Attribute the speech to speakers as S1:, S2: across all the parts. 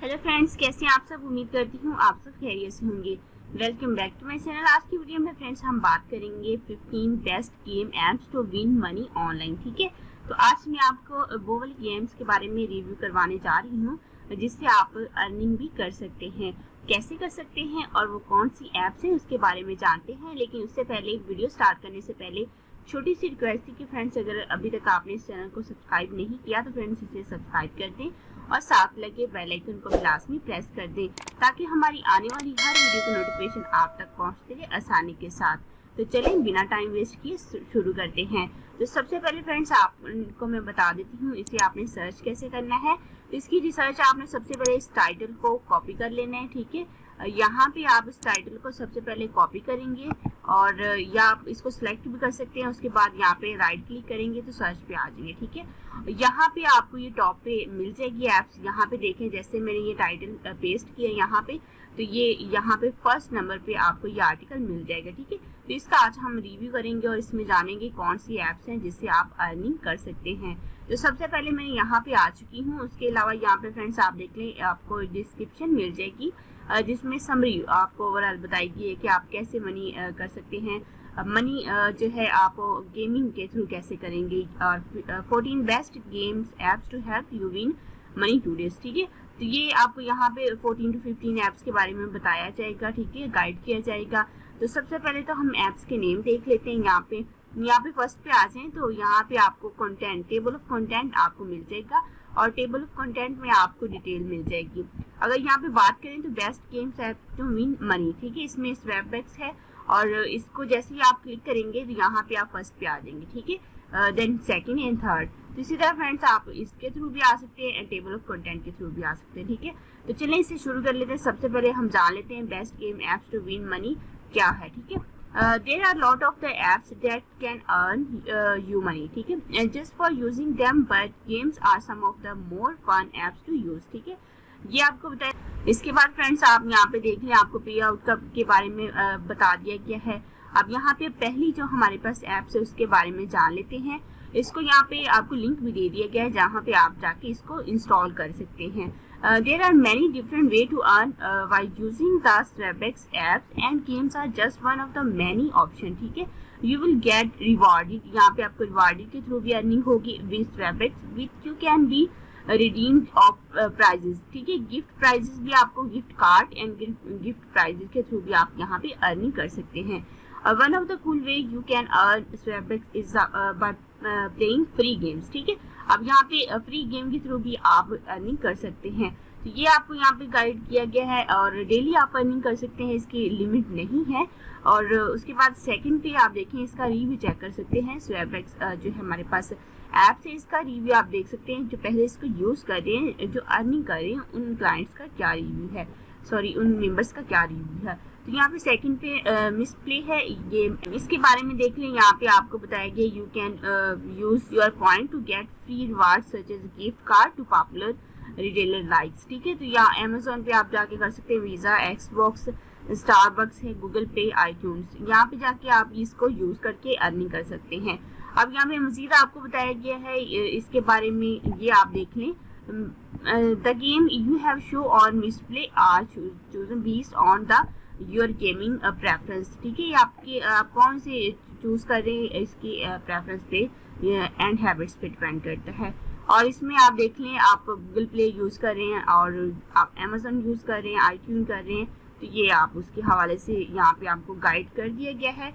S1: Hello friends, कैसे हैं आप सब। उम्मीद करती हूँ आप सब खैरियत से होंगे। Welcome back to my channel. आज की वीडियो में फ्रेंड्स हम बात करेंगे 15 best game apps to win money online. ठीक है, तो आज मैं आपको वो वाली गेम्स के बारे में रिव्यू करवाने जा रही हूँ जिससे आप अर्निंग भी कर सकते हैं। कैसे कर सकते हैं और वो कौन सी एप्स हैं उसके बारे में जानते हैं। लेकिन उससे पहले वीडियो स्टार्ट करने से पहले छोटी सी रिक्वेस्ट थी कि फ्रेंड्स अगर अभी तक आपने इस चैनल को सब्सक्राइब नहीं किया तो फ्रेंड्स इसे सब्सक्राइब कर दें और साथ लगे बेल आइकन को भी लाजमी प्रेस कर दें ताकि हमारी आने वाली हर वीडियो की नोटिफिकेशन आप तक पहुंचते रहे आसानी के साथ। तो चलें बिना टाइम वेस्ट किए शुरू करते हैं। तो सबसे पहले फ्रेंड्स आपको मैं बता देती हूँ इसे आपने सर्च कैसे करना है। इसकी रिसर्च आपने सबसे पहले इस टाइटल को कॉपी कर लेना है। ठीक है, यहाँ पे आप इस टाइटल को सबसे पहले कॉपी करेंगे और या आप इसको सिलेक्ट भी कर सकते हैं। उसके बाद यहाँ पे राइट क्लिक करेंगे तो सर्च पे आ जाएंगे। ठीक है, यहाँ पे आपको ये टॉप पे मिल जाएगी एप्स। यहाँ पे देखें जैसे मैंने ये टाइटल पेस्ट किया यहाँ पे, तो ये यहाँ पे फर्स्ट नंबर पे आपको ये आर्टिकल मिल जाएगा। ठीक है, तो इसका आज हम रिव्यू करेंगे और इसमें जानेंगे कौन सी एप्स हैं जिससे आप अर्निंग कर सकते हैं। तो सबसे पहले मैं यहाँ पे आ चुकी हूँ। उसके अलावा यहाँ पे फ्रेंड्स आप देख लें आपको डिस्क्रिप्शन मिल जाएगी जिसमें समरी आपको ओवरऑल बताएगी कि आप कैसे मनी कर सकते हैं। मनी जो है आप गेमिंग के थ्रू कैसे करेंगे और 14 best games apps to help you win money today's. ठीक है, तो ये आपको यहाँ पे 14 to 15 एप्स के बारे में बताया जाएगा। ठीक है, गाइड किया जाएगा। तो सबसे पहले तो हम एप्स के नेम देख लेते हैं। यहाँ पे फर्स्ट पे आ जाएं तो यहाँ पे आपको कंटेंट, टेबल ऑफ कंटेंट आपको मिल जाएगा और टेबल ऑफ कंटेंट में आपको डिटेल मिल जाएगी। अगर यहाँ पे बात करें तो best games app to win money, ठीक है, इसमें स्वैपबैक्स है और इसको जैसे ही आप क्लिक करेंगे तो यहाँ पे आप फर्स्ट पे आ जाएंगे। ठीक है, देन सेकंड एंड थर्ड। तो इसी तरह फ्रेंड्स आप इसके थ्रू भी आ सकते हैं, टेबल ऑफ कंटेंट के थ्रू भी आ सकते हैं। ठीक है, तो चलें इसे शुरू कर लेते हैं। सबसे पहले हम जान लेते हैं best game apps to win money क्या है। ठीक है, there are lot of the apps that can earn you money. ठीक है, and just for using them, but games are some of the more fun apps to use. ठीक है, ये आपको बताया। इसके बाद फ्रेंड्स आप यहाँ पे देख लें आपको पे आउट के बारे में बता दिया गया है। अब यहाँ पे पहली जो हमारे पास एप्स है उसके बारे में जान लेते हैं। इसको यहाँ पे आपको लिंक भी दे दिया गया है जहाँ पे आप जाके इसको इंस्टॉल कर सकते हैं। There are many different way to earn by using the Swapbacks apps and games are just one of the many option. ठीक है, you will get rewarded. यहाँ पे आपको rewarded के थ्रू भी अर्निंग होगी with Swapbacks, which you can be redeemed of prizes. ठीक है, गिफ्ट प्राइजेस भी आपको gift card and gift prizes के थ्रू भी आप यहाँ पे अर्निंग कर सकते हैं। One of the cool way you can earn Swapbacks is by playing free games. ठीक है, अब यहाँ पे फ्री गेम के थ्रू भी आप अर्निंग कर सकते हैं। तो ये आपको यहाँ पे गाइड किया गया है और डेली आप अर्निंग कर सकते हैं, इसकी लिमिट नहीं है। और उसके बाद सेकंड पे आप देखें इसका रिव्यू चेक कर सकते हैं। स्वैपबैक्स जो है हमारे पास ऐप से इसका रिव्यू आप देख सकते हैं। जो पहले इसको यूज़ कर रहे हैं, जो अर्निंग कर रहे हैं, उन क्लाइंट्स का क्या रिव्यू है, सॉरी उन मेंबर्स का क्या रिव्यू है। तो यहाँ पे सेकंड पे मिस प्ले है, ये इसके बारे में देख लें। यहाँ पे आपको बताया गया you can use your point to get free reward such as gift card to popular retailer likes. ठीक है, तो यहाँ अमेजोन पे आप जाके कर सकते हैं, वीजा, एक्सबॉक्स, स्टारबक्स है, गूगल पे, आईट्यून्स, यहाँ पे जाके आप इसको यूज करके अर्निंग कर सकते हैं। अब यहाँ पे मजीद आपको बताया गया है इसके बारे में, ये आप देख लें। The game you have show और miss play are chosen based on the your gaming preference. ठीक है, आपके आप कौन से चूज कर रहे हैं इसकी प्रेफरेंस पे एंड हैबिट्स पे डिपेंड करता है। और इसमें आप देख लें आप गूगल प्ले यूज कर रहे हैं और आप अमेजोन यूज कर रहे हैं, आईट्यून कर रहे हैं, तो ये आप उसके हवाले से यहाँ पे आपको गाइड कर दिया गया है।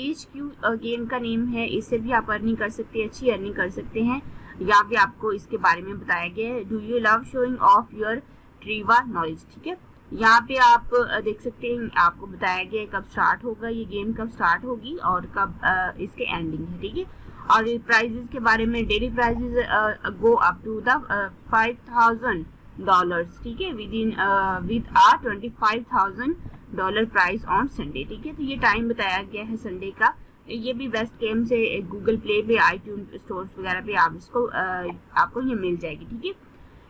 S1: HQ गेम का नेम है, इससे भी आप अर्निंग कर सकते हैं, अच्छी अर्निंग कर सकते हैं। यहाँ पे आपको इसके बारे में बताया गया है। Do you love showing off your trivia knowledge. ठीक है, यहाँ पे आप देख सकते हैं आपको बताया गया है कब स्टार्ट होगा, ये गेम कब स्टार्ट होगी और कब इसके एंडिंग है। ठीक है, और प्राइजेस के बारे में daily prizes go up to the $5,000। ठीक है, with a $25,000 price on Sunday. ठीक है, तो ये टाइम बताया गया है संडे का। ये भी बेस्ट गेम से गूगल प्ले पे, आईट्यून स्टोर्स वगैरह पे आप इसको आपको ये मिल जाएगी। ठीक है,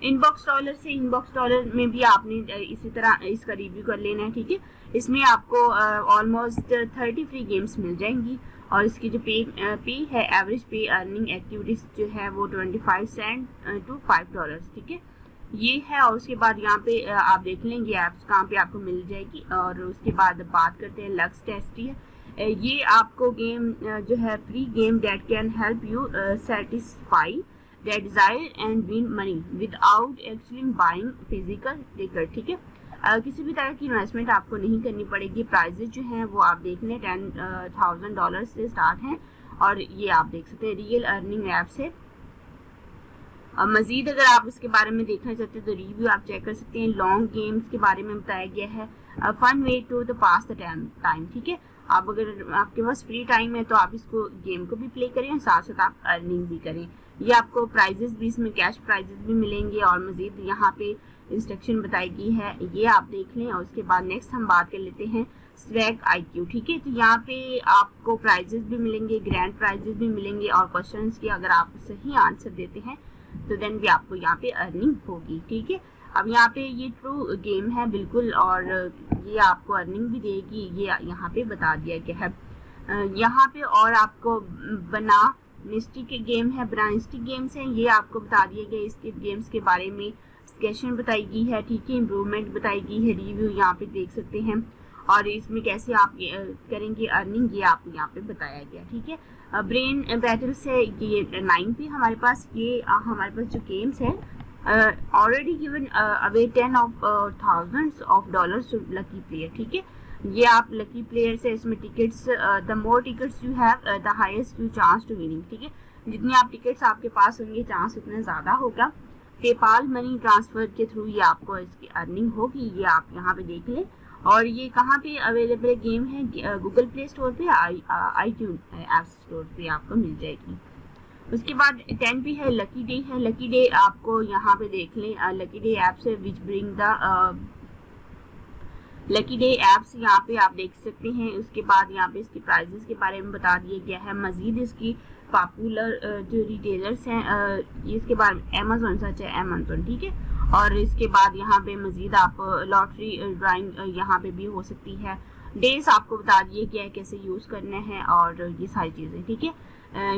S1: इनबॉक्स डॉलर से इनबॉक्स डॉलर में भी आपने इसी तरह इसका रिव्यू कर लेना है। ठीक है, इसमें आपको ऑलमोस्ट 30 फ्री गेम्स मिल जाएंगी और इसकी जो पे है, एवरेज पे अर्निंग एक्टिविटीज जो है वो 25 सेंट टू $5। ठीक है, ये है। और उसके बाद यहाँ पे आप देख लेंगे ऐप्स कहाँ पे आपको मिल जाएगी। और उसके बाद बात करते हैं लक्स टेस्टी। ये आपको गेम जो है free game that can help you satisfy that desire and win money without actually buying physical ticket, ठीक है। किसी भी तरह की इन्वेस्टमेंट आपको नहीं करनी पड़ेगी। प्राइजेज जो हैं वो आप देख लें $10,000 से स्टार्ट हैं। और ये आप देख सकते हैं रियल अर्निंग ऐप्स है। मजीद अगर आप इसके बारे में देखना चाहते हैं तो रिव्यू आप चेक कर सकते हैं। लॉन्ग गेम्स के बारे में बताया गया है, fun way to the pass the time, ठीक है। आप अगर आपके पास फ्री टाइम है तो आप इसको गेम को भी प्ले करें और साथ साथ आप अर्निंग भी करें। ये आपको प्राइजेस भी इसमें कैश प्राइजेस भी मिलेंगे और मजीद यहाँ पे इंस्ट्रक्शन बताई गई है, ये आप देख लें। और उसके बाद नेक्स्ट हम बात कर लेते हैं स्वैग IQ, ठीक है। तो यहाँ पे आपको प्राइजेस भी मिलेंगे, ग्रैंड प्राइजेस भी मिलेंगे और क्वेश्चंस की अगर आप सही आंसर देते हैं तो देन भी आपको यहाँ पे अर्निंग होगी, ठीक है। अब यहाँ पे ये ट्रू गेम है बिल्कुल, और ये आपको अर्निंग भी देगी, ये यहाँ पे बता दिया गया है। यहाँ पे और आपको बना निस्टिक के गेम है, बनानिस्टिक गेम्स हैं, ये आपको बता दिया गया। इसके गेम्स के बारे में स्केशन बताई गई है, ठीक है। इम्प्रूवमेंट बताई गई है, रिव्यू यहाँ पे देख सकते हैं। और इसमें कैसे आप करेंगे अर्निंग, ये आपको यहाँ पे बताया गया, ठीक है। ब्रेन बैटल से ये 9 पे हमारे पास ये हमारे पास जो गेम्स है already given away 10 of thousands of dollars to lucky player, ठीक है। ये आप लकी प्लेयर से इसमें tickets, the more tickets you have the highest you chance to winning, ठीक है। जितने आप टिकट्स आपके पास होंगे चांस उतना ज़्यादा होगा। पेपाल मनी ट्रांसफर के थ्रू ये आपको इसकी अर्निंग होगी, ये आप यहाँ पे देख लें। और ये कहाँ पे अवेलेबल गेम है, गूगल प्ले स्टोर पे, iTunes ऐप स्टोर पे आपको मिल जाएगी। उसके बाद 10 पे है लकी डे है। लकी डे आपको यहाँ पे देख लें, लकी डे ऐप से विच bring the lucky day apps यहाँ पे आप देख सकते हैं। उसके बाद यहाँ पे इसके प्राइजेस के बारे में बता दिया गया है। मजीद इसकी पॉपुलर जो रिटेलर्स हैं इसके बारे में अमेजोन, सच है अमेजोन, ठीक है। और इसके बाद यहाँ पे मजीद आप लॉटरी ड्राइंग यहाँ पे भी हो सकती है। डेज आपको बता दिए क्या है, कैसे यूज़ करना है और ये सारी चीज़ें, ठीक है।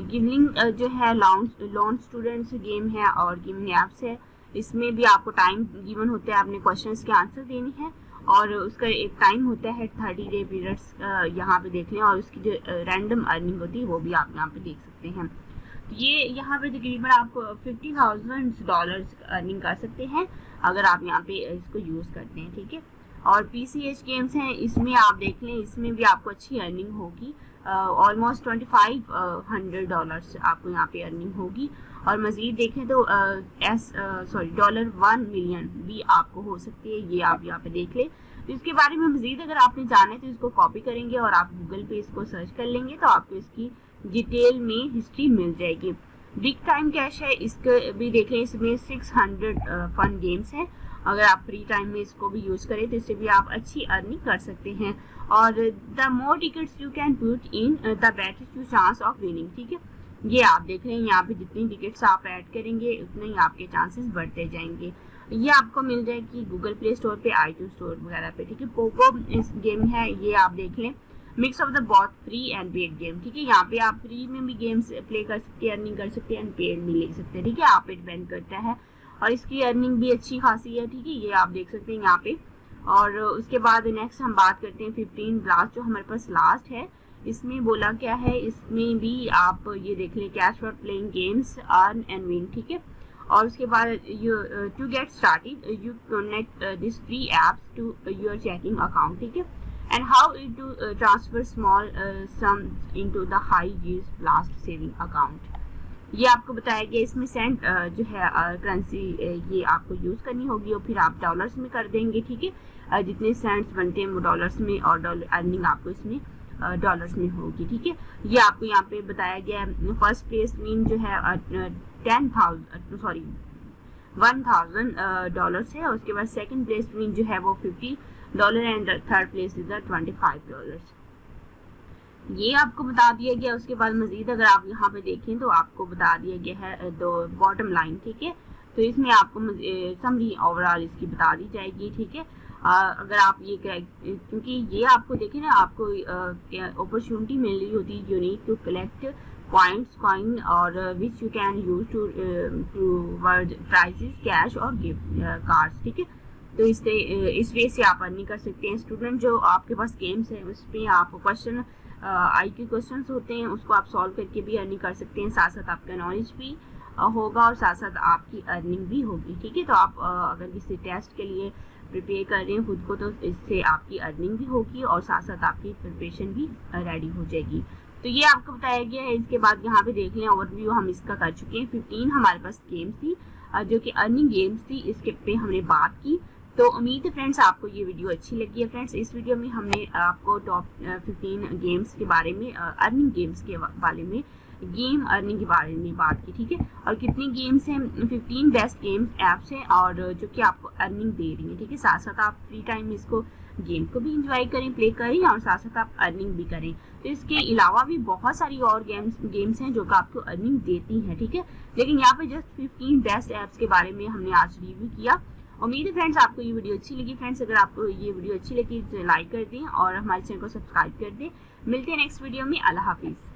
S1: गिवलिंग जो है लॉन स्टूडेंट्स गेम है और गिविंग ऐप्स है। इसमें भी आपको टाइम गिवन होता है, आपने क्वेश्चंस के आंसर देने हैं और उसका एक टाइम होता है 30 डे पीरियड्स, यहाँ पे देख लें। और उसकी जो रैंडम अर्निंग होती है वो भी आप यहाँ पे देख सकते हैं। ये यहाँ पे तकरीबन आप $50,000 अर्निंग कर सकते हैं अगर आप यहाँ पे इसको यूज़ करते हैं, ठीक है। और PCH गेम्स हैं, इसमें आप देख लें, इसमें भी आपको अच्छी अर्निंग होगी। ऑलमोस्ट $2,500 आपको यहाँ पे अर्निंग होगी। और मज़ीद देखें तो $1 मिलियन भी आपको हो सकती है, ये आप यहाँ पे देख लें। तो इसके बारे में मज़ीद अगर आपने जाना है तो इसको कॉपी करेंगे और आप गूगल पे इसको सर्च कर लेंगे तो आपको इसकी डिटेल में हिस्ट्री मिल जाएगी। बिग टाइम कैश है, इसको भी देख लें, इसमें 600 फन गेम्स हैं। अगर आप फ्री टाइम में इसको भी यूज़ करें तो इससे भी आप अच्छी अर्निंग कर सकते हैं। और the more tickets you can put in the better you chance of winning, ठीक है। ये आप देख रहे हैं, यहाँ पे जितनी टिकट्स आप ऐड करेंगे उतने ही आपके चांसेस बढ़ते जाएंगे। ये आपको मिल जाएगी गूगल प्ले स्टोर पे, iTunes स्टोर वगैरह पे, ठीक है। पोको इस गेम है, ये आप देख लें, mix of the both free and paid game, ठीक है। यहाँ पे आप फ्री में भी गेम्स प्ले कर सकते हैं, अर्निंग कर सकते हैं, एंड पेड भी ले सकते हैं, ठीक है। आप पे डिपेंड करता है और इसकी अर्निंग भी अच्छी खासी है, ठीक है। ये आप देख सकते हैं यहाँ पे। और उसके बाद नेक्स्ट हम बात करते हैं 15 लास्ट, जो हमारे पास लास्ट है। इसमें बोला क्या है, इसमें भी आप ये देख लें, cash for playing games earn and win, ठीक है। और उसके बाद to get started you connect this free apps to your checking account, ठीक है। And how to transfer small sums into the high use last saving account, ये आपको बताया गया। इसमें सेंट जो है करेंसी ये आपको यूज़ करनी होगी और फिर आप डॉलर्स में कर देंगे, ठीक है। जितने सेंट्स बनते हैं वो डॉलर्स में, और डॉलर अर्निंग आपको इसमें डॉलर्स में होगी, ठीक है। ये आपको यहाँ पे बताया गया है। फर्स्ट प्लेस मीन जो है $1,000 है। और उसके बाद सेकंड प्लेस मीन जो है वो $50 एंड थर्ड प्लेस इज $25। ये आपको बता दिया गया। उसके बाद मजीद अगर आप यहाँ पे देखें तो आपको बता दिया गया है दो बॉटम लाइन, ठीक है। तो इसमें आपको समरी ओवरऑल इसकी बता दी जाएगी, ठीक है। अगर आप ये क्योंकि ये आपको देखें ना, आपको अपॉर्चुनिटी मिल रही होती है, you need to collect points, coin और which you can use toward prizes, cash और गिफ्ट कार्ड्स, ठीक है। तो इस वे से आप अर्निंग कर सकते हैं। स्टूडेंट, जो आपके पास गेम्स है उस पर आप क्वेश्चन IQ क्वेश्चंस होते हैं उसको आप सॉल्व करके भी अर्निंग कर सकते हैं, साथ साथ आपका नॉलेज भी होगा और साथ साथ आपकी अर्निंग भी होगी, ठीक है। तो आप अगर किसी टेस्ट के लिए प्रिपेयर कर रहे हैं खुद को, तो इससे आपकी अर्निंग भी होगी और साथ साथ आपकी प्रिपरेशन भी रेडी हो जाएगी। तो ये आपको बताया गया है। इसके बाद यहाँ पे देख लें ओवरव्यू हम इसका कर चुके हैं। 15 हमारे पास गेम्स थी जो कि अर्निंग गेम्स थी, इसके पे हमने बात की। तो उम्मीद है फ्रेंड्स आपको ये वीडियो अच्छी लगी है। फ्रेंड्स, इस वीडियो में हमने आपको टॉप 15 गेम्स के बारे में, अर्निंग गेम्स के बारे में, गेम अर्निंग के बारे में बात की, ठीक है। और कितनी गेम्स हैं, 15 बेस्ट गेम्स ऐप्स हैं और जो कि आपको अर्निंग दे रही है, ठीक है। साथ साथ आप फ्री टाइम में इसको गेम को भी इंजॉय करें, प्ले करें और साथ साथ आप अर्निंग भी करें। तो इसके अलावा भी बहुत सारी और गेम्स हैं जो कि आपको अर्निंग देती हैं, ठीक है। लेकिन यहाँ पे जस्ट 15 बेस्ट ऐप्स के बारे में हमने आज रिव्यू किया। उम्मीद है फ्रेंड्स आपको ये वीडियो अच्छी लगी। फ्रेंड्स, अगर आपको ये वीडियो अच्छी लगी तो लाइक कर दें और हमारे चैनल को सब्सक्राइब कर दें। मिलते हैं नेक्स्ट वीडियो में। अल्लाह हाफिज़।